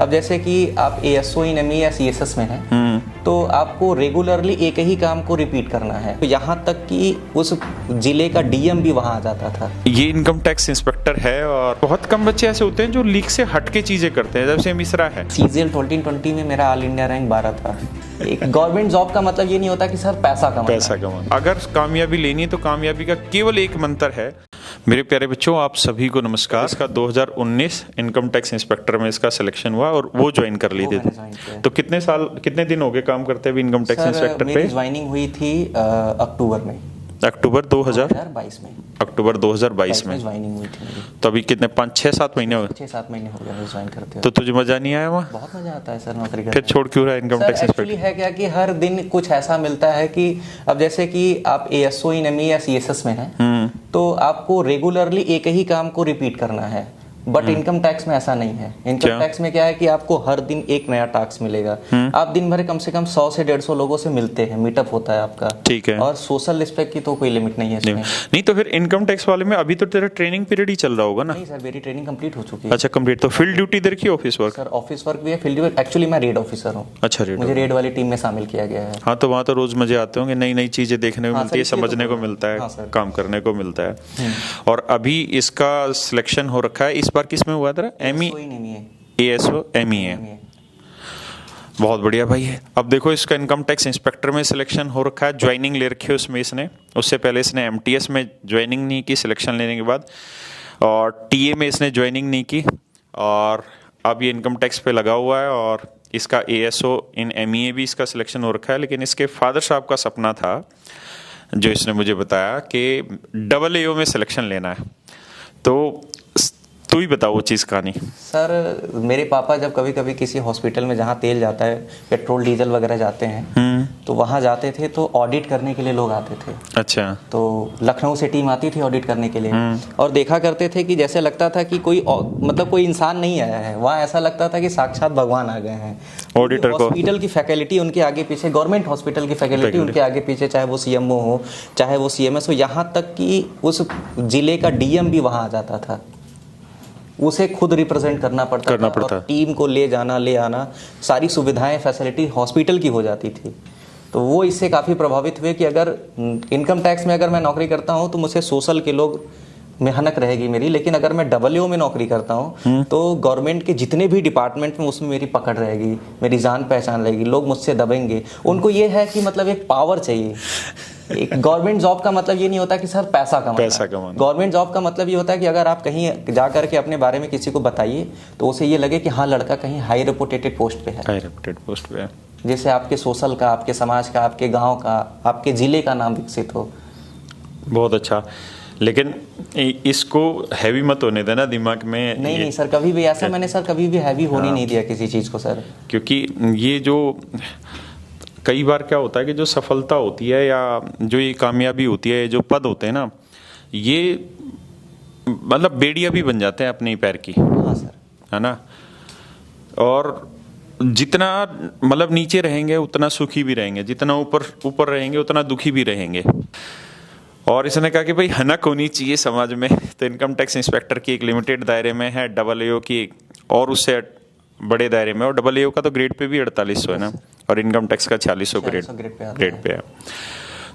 अब जैसे कि आप एएसओ इन एमई या सीएसएस में हैं, तो आपको रेगुलरली एक ही काम को रिपीट करना है। तो यहाँ तक कि उस जिले का डीएम भी वहाँ आ जाता था। ये इनकम टैक्स इंस्पेक्टर है और बहुत कम बच्चे ऐसे होते हैं जो लीक से हट के चीजें करते हैं, जैसे मिश्रा है। सीजीएल 2020 में मेरा ऑल इंडिया रैंक 12 था। एक गवर्नमेंट जॉब का मतलब ये नहीं होता कि सर पैसा कमाना। अगर कामयाबी लेनी है तो कामयाबी का केवल एक मंत्र है। मेरे प्यारे बच्चों, आप सभी को नमस्कार। इसका 2019 इनकम टैक्स इंस्पेक्टर में इसका सिलेक्शन हुआ और वो ज्वाइन कर ली थी। तो कितने दिन हो गए काम करते हैं इनकम टैक्स इंस्पेक्टर पे? मेरी ज्वाइनिंग हुई थी अक्टूबर 2022 में। अक्टूबर 2022 में ज्वाइनिंग हुई थी मेरी। तो अभी कितने 5-6-7 महीने हो गए? 6-7 महीने हो गए ज्वाइन करते हो। तो तुझे मजा नहीं आया वहाँ? बहुत मजा आता है सर नौकरी करने। फिर छोड़ क्यों रहा है इनकम टैक्स इंस्पेक्टर? है क्या कि हर दिन कुछ ऐसा मिलता है कि अब जैसे कि आप एएसओ इन एमई या सीएसएस में हैं, तो आपको रेगुलरली एक ही काम को रिपीट करना है। बट इनकम टैक्स में ऐसा नहीं है। इनकम टैक्स में क्या है कि आपको हर दिन एक नया टास्क मिलेगा। आप दिन भर कम से कम 100 से 150 लोगों से मिलते हैं, मीटअप होता है आपका। ठीक है। और सोशल रिस्पेक्ट की तो कोई लिमिट नहीं है इसमें। नहीं तो फिर इनकम टैक्स वाले में अभी तो तेरा ट्रेनिंग पीरियड ही चल रहा होगा ना? नहीं सर, मेरी ट्रेनिंग कंप्लीट हो चुकी है। अच्छा, कंप्लीट। तो फील्ड ड्यूटी इधर की office work? Sir office work भी है, फील्ड वर्क। एक्चुअली मैं रेड ऑफिसर हूँ। अच्छा, रेड। मुझे रेड वाली टीम में शामिल किया गया है। हाँ, तो वहाँ तो रोज मजे आते होंगे, नई नई चीजें देखने को मिलती है, समझने को मिलता है, काम करने को मिलता है। और अभी इसका सिलेक्शन हो रखा है। इस बार किस में हुआ था? ASO ME. बहुत बढ़िया भाई है। अब देखो, इसका इनकम टैक्स इंस्पेक्टर में सिलेक्शन हो रखा है, ज्वाइनिंग ले रखी है उसमें इसने। उससे पहले इसने एमटीएस में ज्वाइनिंग नहीं की सिलेक्शन लेने के बाद, और टीए में इसने ज्वाइनिंग नहीं की, और अब ये इनकम टैक्स पे लगा हुआ है। और इसका एएसओ इन एमईए भी इसका सिलेक्शन हो रखा है। लेकिन इसके फादर साहब का सपना था, जो इसने मुझे बताया, कि AAO में सिलेक्शन लेना है। तो तू ही बताओ वो चीज़ कहानी। सर मेरे पापा जब कभी कभी किसी हॉस्पिटल में जहाँ तेल जाता है, पेट्रोल डीजल वगैरह जाते हैं, तो वहाँ जाते थे तो ऑडिट करने के लिए लोग आते थे। अच्छा। तो लखनऊ से टीम आती थी ऑडिट करने के लिए, और देखा करते थे कि जैसे लगता था कि कोई मतलब कोई इंसान नहीं आया है वहाँ, ऐसा लगता था कि साक्षात भगवान आ गए हैं। ऑडिटर को हॉस्पिटल की फैकल्टी उनके आगे पीछे, गवर्नमेंट हॉस्पिटल की फैकल्टी उनके आगे पीछे, चाहे वो सीएमओ हो चाहे वो सीएमएस हो, यहाँ तक कि उस जिले का डीएम भी वहाँ आ जाता था। उसे खुद रिप्रेजेंट करना पड़ता था। और टीम को ले जाना ले आना, सारी सुविधाएं फैसिलिटी हॉस्पिटल की हो जाती थी। तो वो इससे काफ़ी प्रभावित हुए कि अगर इनकम टैक्स में अगर मैं नौकरी करता हूँ तो मुझे सोशल के लोग में हनक रहेगी मेरी, लेकिन अगर मैं AAO में नौकरी करता हूँ तो गवर्नमेंट के जितने भी डिपार्टमेंट में उसमें मेरी पकड़ रहेगी, मेरी जान पहचान रहेगी, लोग मुझसे दबेंगे। उनको ये है कि मतलब एक पावर चाहिए। एक गवर्नमेंट जॉब का मतलब ये नहीं होता कि सर पैसा कमाना। गवर्नमेंट जॉब का मतलब ये होता है कि अगर आप कहीं जा करके अपने बारे में किसी को बताइए तो उसे ये लगे कि हाँ, लड़का कहीं हाई रेपुटेटेड पोस्ट पे है। हाई रेपुटेड पोस्ट पे है। जैसे आपके सोशल का, आपके समाज का, आपके गांव का, आपके जिले का नाम विकसित हो। बहुत अच्छा। लेकिन इसको हैवी मत होने देना दिमाग में। नहीं सर, कभी भी ऐसा मैंने सर कभी भी हैवी होने नहीं दिया किसी चीज़ को सर। क्योंकि ये जो कई बार क्या होता है कि जो सफलता होती है या जो ये कामयाबी होती है, जो पद होते हैं ना, ये मतलब बेड़ियाँ भी बन जाते हैं अपने पैर की। हाँ सर, है ना। और जितना मतलब नीचे रहेंगे उतना सुखी भी रहेंगे, जितना ऊपर रहेंगे उतना दुखी भी रहेंगे। और इसने कहा कि भाई हनक होनी चाहिए समाज में। तो इनकम टैक्स इंस्पेक्टर की एक लिमिटेड दायरे में है, AAO की और उससे बड़े दायरे में। और AAO का तो ग्रेड पे भी 4800 है ना, और इनकम टैक्स का 4600 ग्रेड पे है।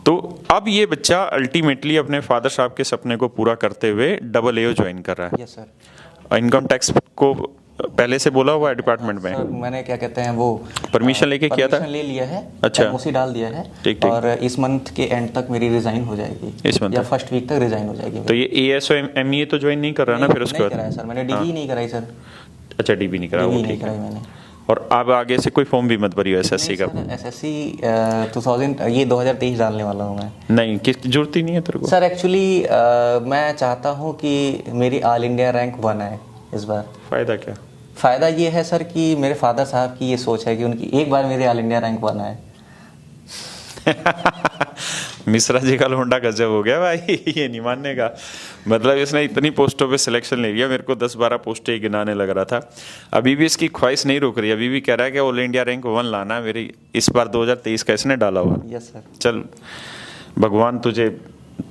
तो अब ये बच्चा अल्टीमेटली अपने फादर साहब के सपने को पूरा करते हुए AAO ज्वाइन कर रहा है। Yes sir. इनकम टैक्स को पहले से बोला हुआ है डिपार्टमेंट में? सर मैंने क्या कहते हैं वो परमिशन लेके किया था? ले लिया है। अच्छा। एमओसी डाल दिया है। ठीक। और इस मंथ के एंड तक मेरी रिजाइन हो जाएगी, इस मंथ या फर्स्ट वीक तक रिजाइन हो जाएगी। तो ये एएसओ एमईए तो ज्वाइन नहीं कर रहा ना फिर उसके बाद? नहीं कराया सर मैंने, डीबी नहीं कराई सर। अच्छा, डीबी नहीं कराया, वो ठीक है। मैंने। और अब आगे से कोई फॉर्म भी मत भरियो एसएससी का? एसएससी 2023 डालने वाला हूँ मैं। नहीं, किस जरूरत ही नहीं है तेरे को सर। एक्चुअली मैं चाहता हूँ कि मेरी ऑल इंडिया रैंक 1 आए इस बार। फायदा क्या? फायदा ये है सर कि मेरे फादर साहब की ये सोच है कि उनकी एक बार मेरे ऑल इंडिया रैंक 1 आए। मिश्रा जी का लोंडा गजब हो गया भाई। ये नहीं मानने का मतलब, इसने इतनी पोस्टों पे सिलेक्शन ले लिया, मेरे को 10-12 पोस्टें ही गिनाने लग रहा था। अभी भी इसकी ख्वाहिश नहीं रुक रही, अभी भी कह रहा है कि ऑल इंडिया रैंक 1 लाना है मेरी। इस बार 2023 का इसने डाला हुआ। Yes sir. चल, भगवान तुझे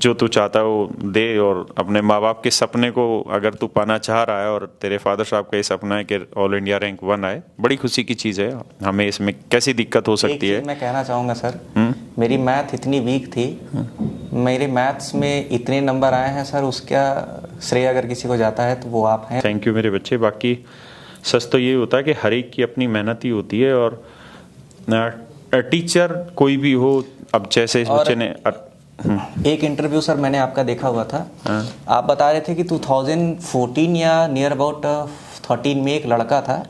जो तू चाहता है वो दे, और अपने माँ बाप के सपने को अगर तू पाना चाह रहा है और तेरे फादर साहब का ये सपना है कि ऑल इंडिया रैंक 1 आए, बड़ी खुशी की चीज़ है। हमें इसमें कैसी दिक्कत हो सकती है? मैं कहना चाहूँगा सर, मेरी मैथ इतनी वीक थी, मेरे मैथ्स में इतने नंबर आए हैं सर, उसका श्रेय अगर किसी को जाता है तो वो आप हैं। थैंक यू मेरे बच्चे। बाकी सच तो ये होता है कि हर एक की अपनी मेहनत ही होती है, और टीचर कोई भी हो, अब जैसे इस बच्चे ने एक इंटरव्यू सर मैंने आपका देखा हुआ था, आप बता रहे थे कि 2014 या नियर अबाउट 13 में एक लड़का था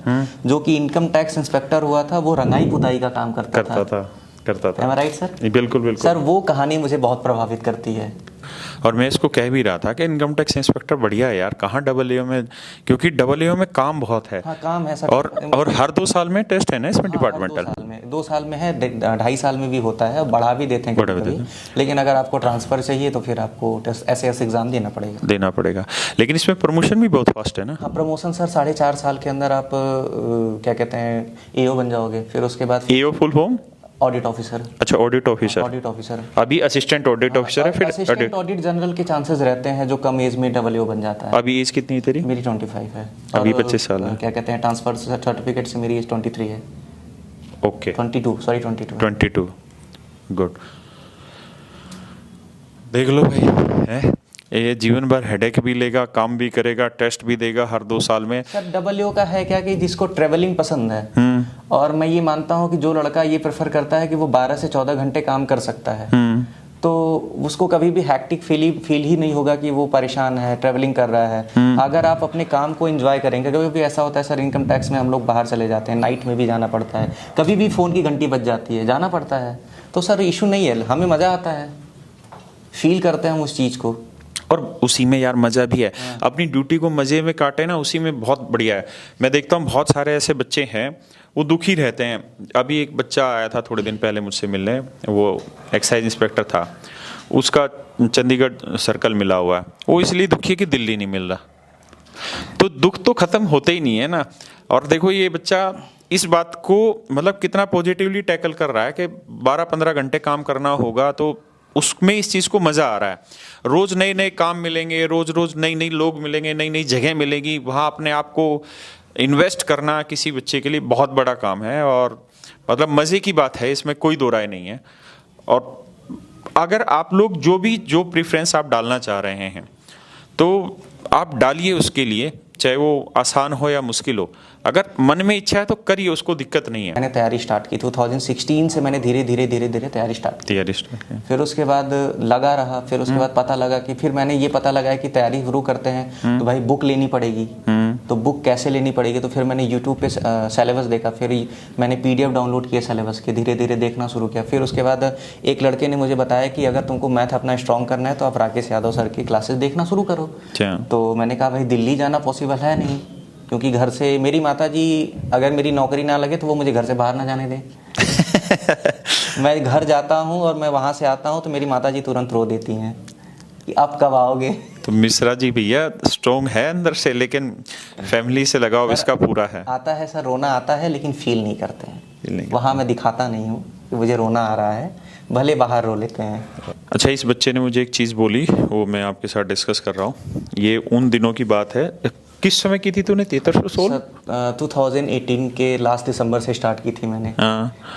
जो कि इनकम टैक्स इंस्पेक्टर हुआ था, वो रंगाई पुताई का काम करता था। Am I right, sir? बिल्कुल बिल्कुल सर, वो कहानी मुझे बहुत प्रभावित करती है। और मैं इसको कह भी रहा था कि इनकम टैक्स इंस्पेक्टर बढ़िया है यार, कहाँ AA में, क्योंकि AA में काम बहुत है। हाँ, काम है सर। और हर 2 साल में टेस्ट है ना इसमें, डिपार्टमेंटल। 2 साल में है, 2.5 साल में भी होता है, बढ़ा भी देते हैं कभी। लेकिन अगर आपको ट्रांसफर चाहिए तो फिर आपको SAS एग्जाम देना पड़ेगा। लेकिन इसमें प्रमोशन भी बहुत फास्ट है ना? हाँ, प्रमोशन सर 4.5 साल के अंदर आप क्या कहते हैं AO बन जाओगे। फिर उसके बाद AO full form audit officer. अच्छा, ऑडिट ऑफिसर। अभी असिस्टेंट ऑडिट ऑफिसर है, फिर असिस्टेंट ऑडिट जनरल के चांसेस रहते हैं, जो कम एज में AA बन जाता है। अभी एज कितनी है तेरी? मेरी 25 है। अभी 25 साल है। क्या कहते हैं, ट्रांसफर सर्टिफिकेट से मेरी एज 23 है। Okay, 22 good. देख लो भाई, है ये जीवन भर हेडेक भी लेगा, काम भी करेगा, टेस्ट भी देगा हर 2 साल में। सर, AA का है क्या कि जिसको ट्रेवलिंग पसंद है, और मैं ये मानता हूँ कि जो लड़का ये प्रेफर करता है कि वो 12 से 14 घंटे काम कर सकता है, तो उसको कभी भी हैक्टिक फील ही नहीं होगा कि वो परेशान है, ट्रेवलिंग कर रहा है। अगर आप अपने काम को एंजॉय करेंगे, कभी भी ऐसा होता है सर, इनकम टैक्स में हम लोग बाहर चले जाते हैं, नाइट में भी जाना पड़ता है, कभी भी फ़ोन की घंटी बज जाती है, जाना पड़ता है, तो सर इशू नहीं है, हमें मज़ा आता है, फील करते हैं हम उस चीज़ को, और उसी में यार मजा भी है। अपनी ड्यूटी को मजे में काटे ना, उसी में बहुत बढ़िया है। मैं देखता हूँ बहुत सारे ऐसे बच्चे हैं वो दुखी रहते हैं। अभी एक बच्चा आया था थोड़े दिन पहले मुझसे मिलने, वो एक्साइज इंस्पेक्टर था, उसका चंडीगढ़ सर्कल मिला हुआ है, वो इसलिए दुखी है कि दिल्ली नहीं मिल रहा। तो दुख तो खत्म होते ही नहीं है ना। और देखो ये बच्चा इस बात को मतलब कितना पॉजिटिवली टैकल कर रहा है कि 12-15 घंटे काम करना होगा, तो उसमें इस चीज़ को मज़ा आ रहा है। रोज नए नए काम मिलेंगे, रोज रोज नई नई लोग मिलेंगे, नई नई जगह मिलेगी, वहाँ अपने आप को इन्वेस्ट करना किसी बच्चे के लिए बहुत बड़ा काम है, और मतलब मज़े की बात है, इसमें कोई दो राय नहीं है। और अगर आप लोग जो प्रेफरेंस आप डालना चाह रहे हैं तो आप डालिए उसके लिए, चाहे वो आसान हो या मुश्किल हो। अगर मन में इच्छा है तो करिए, उसको दिक्कत नहीं है। मैंने तैयारी स्टार्ट की 2016 से, मैंने धीरे धीरे तैयारी स्टार्ट की। फिर उसके बाद लगा रहा, फिर उसके बाद पता लगा कि फिर मैंने ये पता लगाया कि तैयारी शुरू करते हैं तो भाई बुक लेनी पड़ेगी, तो बुक कैसे लेनी पड़ेगी, तो फिर मैंने यूट्यूब पे सिलेबस देखा, फिर मैंने PDF डाउनलोड किए सिलेबस के, धीरे धीरे देखना शुरू किया। फिर उसके बाद एक लड़के ने मुझे बताया कि अगर तुमको मैथ अपना स्ट्रॉन्ग करना है तो आप राकेश यादव सर की क्लासेस देखना शुरू करो। तो मैंने कहा भाई दिल्ली जाना पॉसिबल है नहीं, क्योंकि घर से मेरी माता जी अगर मेरी नौकरी ना लगे तो वो मुझे घर से बाहर ना जाने दें। मैं घर जाता हूँ और मैं वहाँ से आता हूँ तो मेरी माता जी तुरंत रो देती हैं कि आप कब आओगे। तो मिश्रा जी भैया स्ट्रॉन्ग है अंदर से, लेकिन फैमिली से लगाव इसका पूरा है। आता है सर, रोना आता है, लेकिन फील नहीं करते हैं। वहाँ मैं दिखाता नहीं हूँ कि मुझे रोना आ रहा है, भले बाहर रो लेते हैं। अच्छा, इस बच्चे ने मुझे एक चीज़ बोली, वो मैं आपके साथ डिस्कस कर रहा हूँ। ये उन दिनों की बात है, किस समय की थी तूने 1300? 2018 के लास्ट दिसंबर से स्टार्ट की थी मैंने।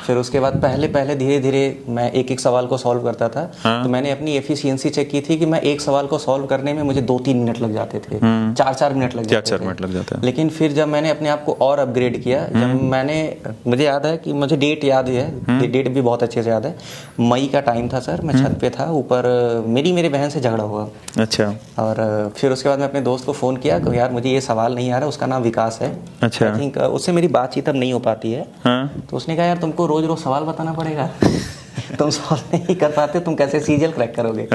फिर उसके बाद पहले धीरे धीरे मैं एक सवाल को सॉल्व करता था। तो मैंने अपनी एफिशिएंसी चेक की थी कि मैं एक सवाल को सॉल्व करने में मुझे 2-3 मिनट लग जाते थे, 4-4 मिनट लग जाते थे। लेकिन फिर जब मैंने अपने आप को और अपग्रेड किया, जब मैंने, मुझे याद है कि मुझे डेट याद है, डेट भी बहुत अच्छे से याद है, मई का टाइम था सर, मैं छत पे था ऊपर, मेरी बहन से झगड़ा हुआ। अच्छा। और फिर उसके बाद मैं अपने दोस्त को फ़ोन किया कि यार मुझे ये सवाल नहीं आ रहा, उसका नाम विकास है। अच्छा। आई थिंक उससे मेरी बातचीत अब नहीं हो पाती है। तो उसने कहा यार तुमको रोज रोज सवाल बताना पड़ेगा, तुम सॉल्व नहीं कर पाते, तुम कैसे सीरियल क्रैक करोगे।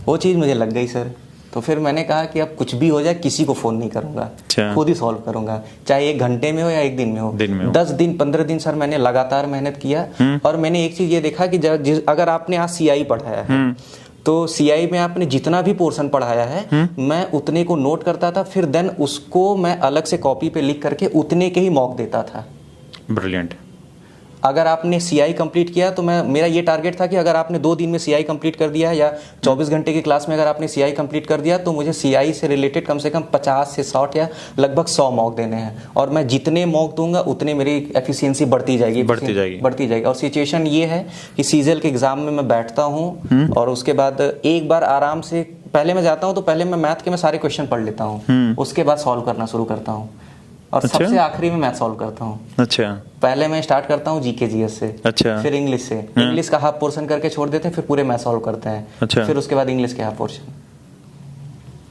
वो चीज़ मुझे लग गई सर। तो फिर मैंने कहा कि अब कुछ भी हो जाए किसी को फ़ोन नहीं करूँगा, खुद ही सॉल्व करूँगा, चाहे 1 घंटे में हो या 1 दिन में हो। 10 दिन 15 दिन सर मैंने लगातार मेहनत किया। और मैंने एक चीज़ ये देखा कि अगर आपने आज CI पढ़ाया है तो CI में आपने जितना भी पोर्शन पढ़ाया है मैं उतने को नोट करता था, फिर देन उसको मैं अलग से कॉपी पे लिख करके उतने के ही मॉक देता था। ब्रिलियंट। अगर आपने CI कंप्लीट किया तो मेरा ये टारगेट था कि अगर आपने 2 दिन में CI कंप्लीट कर दिया या 24 घंटे की क्लास में अगर आपने CI कंप्लीट कर दिया तो मुझे CI से रिलेटेड कम से कम 50 से 60 या लगभग 100 मॉक देने हैं, और मैं जितने मॉक दूंगा उतने मेरी एफिशिएंसी बढ़ती जाएगी। और सिचुएशन ये है कि सीजल के एग्जाम में मैं बैठता हूँ और उसके बाद एक बार आराम से पहले मैं जाता हूँ तो पहले मैं मैथ के मैं सारे क्वेश्चन पढ़ लेता हूँ, उसके बाद सॉल्व करना शुरू करता हूँ और सबसे आखिरी में मैथ सॉल्व करता हूँ। अच्छा, पहले मैं स्टार्ट करता हूँ GK GS से, अच्छा, फिर इंग्लिश से, इंग्लिश का हाफ पोर्शन करके छोड़ देते हैं, फिर पूरे मैथ सॉल्व करते हैं, अच्छा, फिर उसके बाद इंग्लिश के हाफ पोर्शन।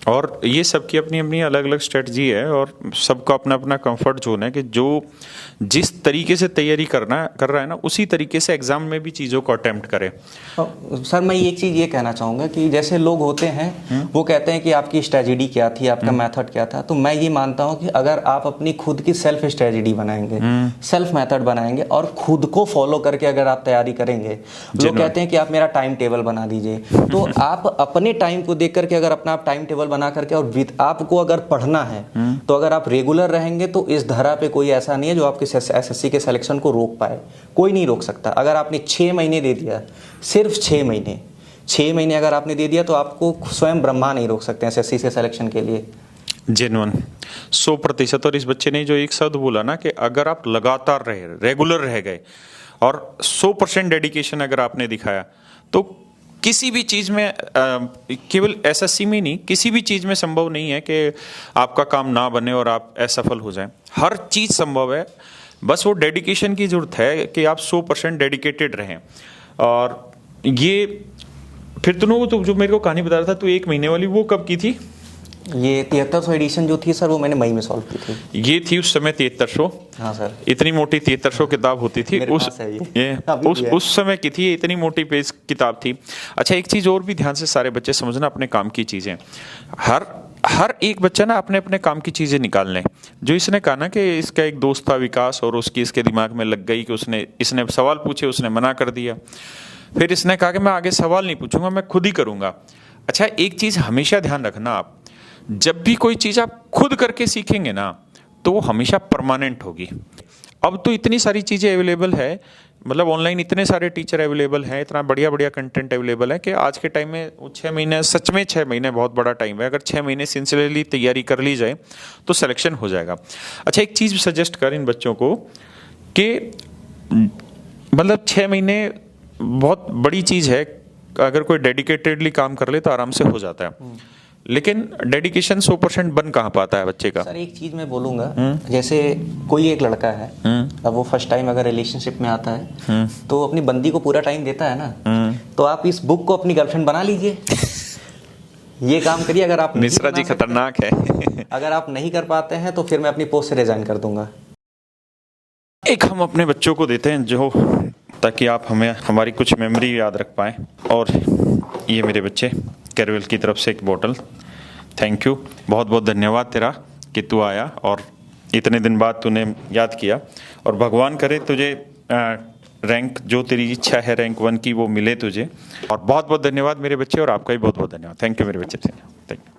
और ये सबकी अपनी अपनी अलग अलग स्ट्रेटजी है और सबका अपना अपना कंफर्ट जोन है कि जो जिस तरीके से तैयारी कर रहा है ना उसी तरीके से एग्जाम में भी चीज़ों को अटेम्प्ट करे। सर मैं एक चीज़ ये कहना चाहूँगा कि जैसे लोग होते हैं वो कहते हैं कि आपकी स्ट्रेटजी क्या थी, आपका मेथड क्या था, तो मैं ये मानता हूँ कि अगर आप अपनी खुद की सेल्फ स्ट्रेटजी बनाएंगे, सेल्फ मेथड बनाएंगे और खुद को फॉलो करके अगर आप तैयारी करेंगे, लोग कहते हैं कि आप मेरा टाइम टेबल बना दीजिए, तो आप अपने टाइम को देख करके अगर अपना आप टाइम टेबल बना करके और आपको अगर पढ़ना है तो अगर आप रेगुलर रहेंगे तो इस धरा पे कोई ऐसा नहीं है जो आपके SSC के सिलेक्शन को रोक पाए, कोई नहीं रोक सकता। अगर आपने 6 महीने दे दिया, सिर्फ 6 महीने अगर आपने दे दिया तो आपको स्वयं ब्रह्मा नहीं रोक सकते SSC से सिलेक्शन के लिए। जेन्युइन 100%। और इस बच्चे ने जो एक शब्द बोला ना कि अगर आप लगातार रहे, रेगुलर रह गए और 100% डेडिकेशन अगर आपने दिखाया तो किसी भी चीज में केवल SSC में नहीं, किसी भी चीज में संभव नहीं है कि आपका काम ना बने और आप असफल हो जाएं। हर चीज संभव है, बस वो डेडिकेशन की जरूरत है कि आप 100% डेडिकेटेड रहें। और ये फिर तो जो मेरे को कहानी बता रहा था, तो 1 महीने वाली वो कब की थी? ये 7300 एडिशन जो थी सर वो मैंने मई में सॉल्व की थी। ये थी उस समय 7300। हाँ सर, इतनी मोटी 7300 किताब होती थी उस समय की थी, इतनी मोटी पेज किताब थी। अच्छा, एक चीज और भी ध्यान से सारे बच्चे समझना, अपने काम की चीजें हर एक बच्चा ना अपने अपने काम की चीजें निकाल लें। जो इसने कहा ना कि इसका एक दोस्त था विकास और उसकी इसके दिमाग में लग गई कि इसने सवाल पूछे, उसने मना कर दिया, फिर इसने कहा कि मैं आगे सवाल नहीं पूछूंगा, मैं खुद ही करूंगा। अच्छा, एक चीज हमेशा ध्यान रखना, आप जब भी कोई चीज आप खुद करके सीखेंगे ना तो वो हमेशा परमानेंट होगी। अब तो इतनी सारी चीजें अवेलेबल है, मतलब ऑनलाइन इतने सारे टीचर अवेलेबल हैं, इतना बढ़िया बढ़िया कंटेंट अवेलेबल है कि आज के टाइम में 6 महीने, सच में 6 महीने बहुत बड़ा टाइम है। अगर 6 महीने सिंसियरली तैयारी कर ली जाए तो सिलेक्शन हो जाएगा। अच्छा, एक चीज सजेस्ट कर इन बच्चों को कि मतलब 6 महीने बहुत बड़ी चीज है, अगर कोई डेडिकेटेडली काम कर ले तो आराम से हो जाता है, लेकिन डेडिकेशन 100% बन कहाँ पाता है बच्चे का। सर एक चीज मैं बोलूंगा, जैसे कोई एक लड़का है, अब वो फर्स्ट टाइम अगर रिलेशनशिप में आता है तो अपनी बंदी को पूरा टाइम देता है ना, तो आप इस बुक को अपनी गर्लफ्रेंड बना लीजिए। ये काम करिए। अगर आप मिश्रा जी खतरनाक है। अगर आप नहीं कर पाते हैं तो फिर मैं अपनी पोस्ट से रिजाइन कर दूंगा। एक हम अपने बच्चों को देते हैं जो, ताकि आप हमें हमारी कुछ मेमोरी याद रख पाएं। और ये मेरे बच्चे, कैरवेल की तरफ से एक बोतल। थैंक यू, बहुत बहुत धन्यवाद तेरा कि तू आया और इतने दिन बाद तूने याद किया। और भगवान करे तुझे रैंक, जो तेरी इच्छा है रैंक 1 की, वो मिले तुझे। और बहुत बहुत धन्यवाद मेरे बच्चे, और आपका भी बहुत बहुत धन्यवाद। थैंक यू मेरे बच्चे, थैंक यू।